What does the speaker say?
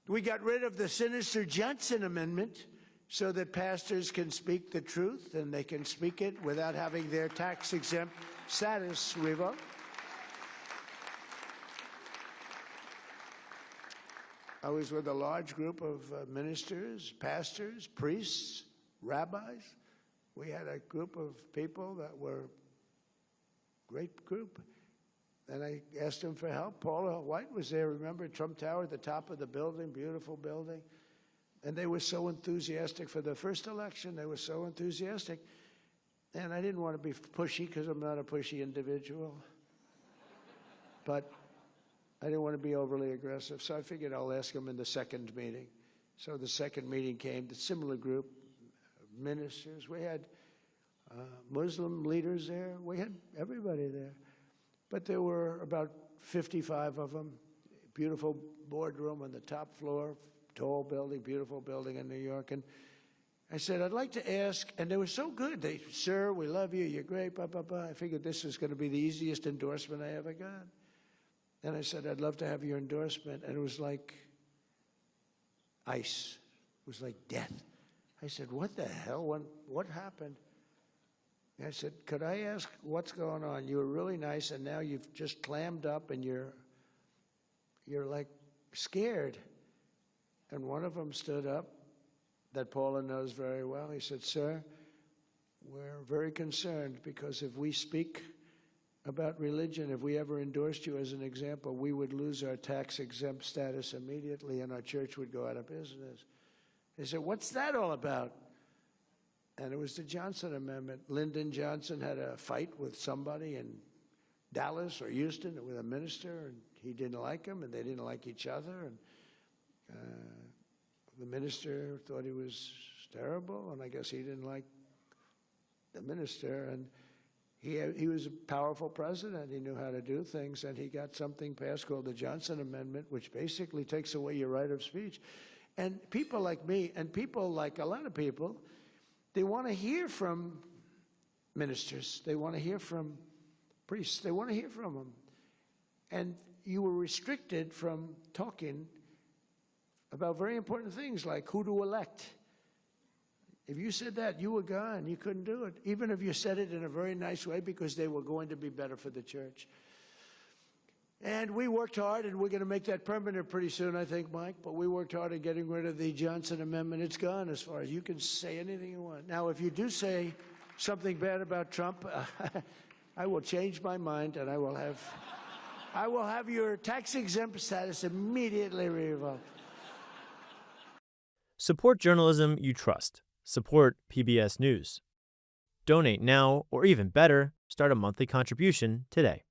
We got rid of the sinister Johnson Amendment so that pastors can speak the truth and they can speak it without having their tax-exempt status revoked. I was with a large group of ministers, pastors, priests, rabbis. We had a group of people that were a great group. And I asked them for help. Paula White was there, remember, Trump Tower at the top of the building, beautiful building. And they were so enthusiastic for the first election. They were so enthusiastic. And I didn't want to be pushy because I'm not a pushy individual. But I didn't want to be overly aggressive, so I figured I'll ask them in the second meeting. So the second meeting came, the similar group, ministers. We had Muslim leaders there. We had everybody there. But there were about 55 of them. Beautiful boardroom on the top floor, tall building, beautiful building in New York. And I said, I'd like to ask, and they were so good. They, sir, we love you, you're great, blah, blah, blah. I figured this was going to be the easiest endorsement I ever got. And I said, I'd love to have your endorsement. And it was like ice. It was like death. I said, what the hell? What happened? And I said, could I ask what's going on? You were really nice, and now you've just clammed up, and you're like scared. And one of them stood up, that Paula knows very well. He said, sir, we're very concerned because if we speak about religion, if we ever endorsed you as an example, we would lose our tax-exempt status immediately and our church would go out of business. They said, what's that all about? And it was the Johnson Amendment. Lyndon Johnson had a fight with somebody in Dallas or Houston with a minister, and he didn't like him, and they didn't like each other. And the minister thought he was terrible, and I guess he didn't like the minister. And he was a powerful president. He knew how to do things, and he got something passed called the Johnson Amendment, which basically takes away your right of speech. And people like me, and people like a lot of people, they want to hear from ministers. They want to hear from priests. They want to hear from them. And you were restricted from talking about very important things like who to elect. If you said that, you were gone. You couldn't do it, even if you said it in a very nice way because they were going to be better for the church. And we worked hard, and we're going to make that permanent pretty soon, I think, Mike. But we worked hard at getting rid of the Johnson Amendment. It's gone as far as you can say anything you want. Now, if you do say something bad about Trump, I will change my mind, and I will have your tax-exempt status immediately revoked. Support journalism you trust. Support PBS News. Donate now, or even better, start a monthly contribution today.